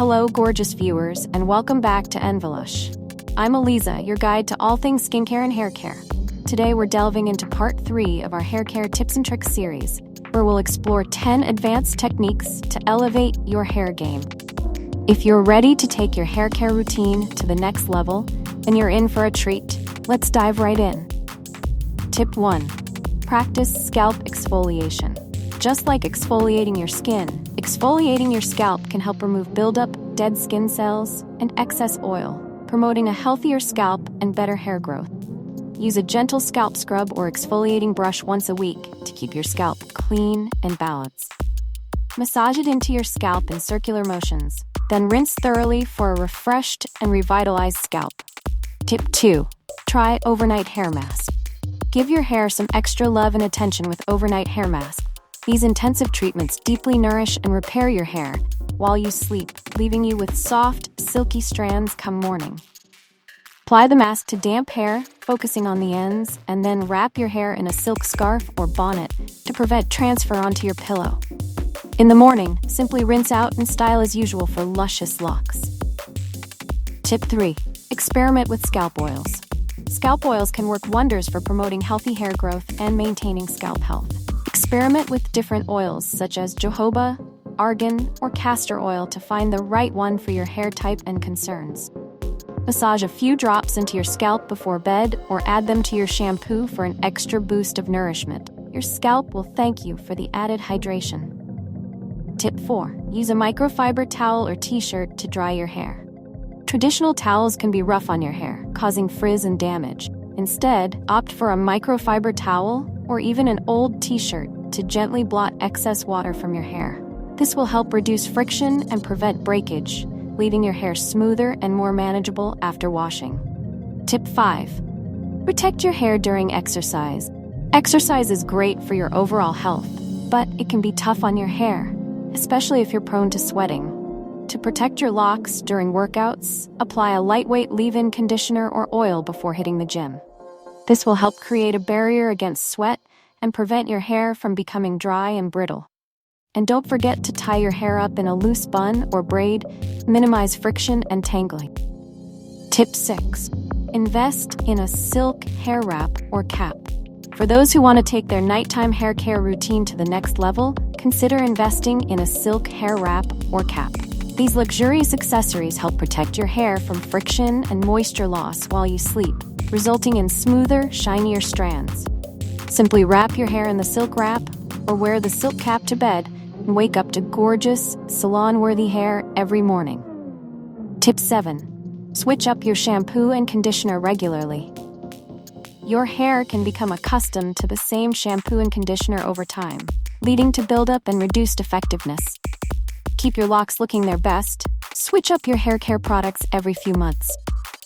Hello, gorgeous viewers, and welcome back to Envelush. I'm Eliza, your guide to all things skincare and hair care. Today we're delving into part 3 of our hair care tips and tricks series, where we'll explore 10 advanced techniques to elevate your hair game. If you're ready to take your hair care routine to the next level, then you're in for a treat. Let's dive right in. Tip 1. Practice scalp exfoliation. Just like exfoliating your skin, exfoliating your scalp can help remove buildup, dead skin cells, and excess oil, promoting a healthier scalp and better hair growth. Use a gentle scalp scrub or exfoliating brush once a week to keep your scalp clean and balanced. Massage it into your scalp in circular motions, then rinse thoroughly for a refreshed and revitalized scalp. Tip 2. Try overnight hair mask. Give your hair some extra love and attention with overnight hair mask. These intensive treatments deeply nourish and repair your hair while you sleep, leaving you with soft, silky strands come morning. Apply the mask to damp hair, focusing on the ends, and then wrap your hair in a silk scarf or bonnet to prevent transfer onto your pillow. In the morning, simply rinse out and style as usual for luscious locks. Tip 3. Experiment with scalp oils. Scalp oils can work wonders for promoting healthy hair growth and maintaining scalp health. Experiment with different oils such as jojoba, argan, or castor oil to find the right one for your hair type and concerns. Massage a few drops into your scalp before bed or add them to your shampoo for an extra boost of nourishment. Your scalp will thank you for the added hydration. Tip 4. Use a microfiber towel or t-shirt to dry your hair. Traditional towels can be rough on your hair, causing frizz and damage. Instead, opt for a microfiber towel or even an old t-shirt to gently blot excess water from your hair. This will help reduce friction and prevent breakage, leaving your hair smoother and more manageable after washing. Tip 5. Protect your hair during exercise. Exercise is great for your overall health, but it can be tough on your hair, especially if you're prone to sweating. To protect your locks during workouts, apply a lightweight leave-in conditioner or oil before hitting the gym. This will help create a barrier against sweat and prevent your hair from becoming dry and brittle. And don't forget to tie your hair up in a loose bun or braid, minimize friction and tangling. Tip 6. Invest in a silk hair wrap or cap. For those who want to take their nighttime hair care routine to the next level, consider investing in a silk hair wrap or cap. These luxurious accessories help protect your hair from friction and moisture loss while you sleep, resulting in smoother, shinier strands. Simply wrap your hair in the silk wrap or wear the silk cap to bed and wake up to gorgeous, salon-worthy hair every morning. Tip 7. Switch up your shampoo and conditioner regularly. Your hair can become accustomed to the same shampoo and conditioner over time, leading to buildup and reduced effectiveness. Keep your locks looking their best. Switch up your hair care products every few months.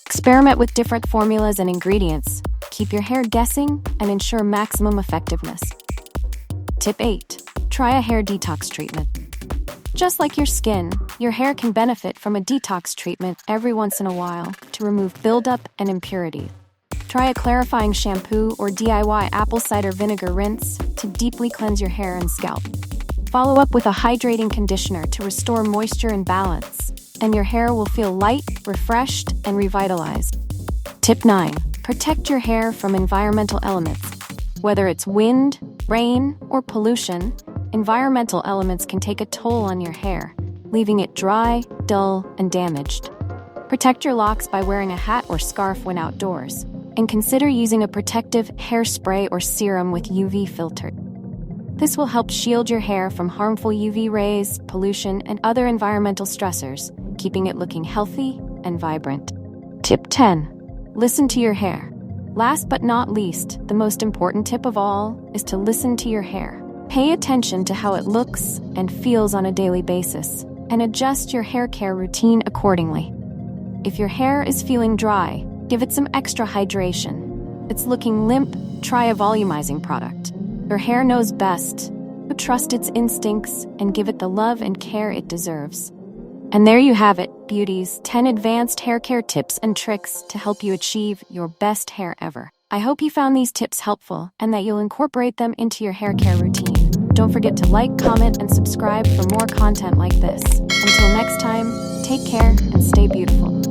Experiment with different formulas and ingredients. Keep your hair guessing and ensure maximum effectiveness. Tip 8. Try a hair detox treatment. Just like your skin, your hair can benefit from a detox treatment every once in a while to remove buildup and impurity. Try a clarifying shampoo or DIY apple cider vinegar rinse to deeply cleanse your hair and scalp. Follow up with a hydrating conditioner to restore moisture and balance, and your hair will feel light, refreshed, and revitalized. Tip 9. Protect your hair from environmental elements. Whether it's wind, rain, or pollution, environmental elements can take a toll on your hair, leaving it dry, dull, and damaged. Protect your locks by wearing a hat or scarf when outdoors, and consider using a protective hairspray or serum with UV filter. This will help shield your hair from harmful UV rays, pollution, and other environmental stressors, keeping it looking healthy and vibrant. Tip 10. Listen to your hair. Last but not least, the most important tip of all is to listen to your hair. Pay attention to how it looks and feels on a daily basis, and adjust your hair care routine accordingly. If your hair is feeling dry, give it some extra hydration. If it's looking limp, try a volumizing product. Your hair knows best, but trust its instincts and give it the love and care it deserves. And there you have it, beauties, 10 advanced hair care tips and tricks to help you achieve your best hair ever. I hope you found these tips helpful and that you'll incorporate them into your hair care routine. Don't forget to like, comment, and subscribe for more content like this. Until next time, Take care and stay beautiful.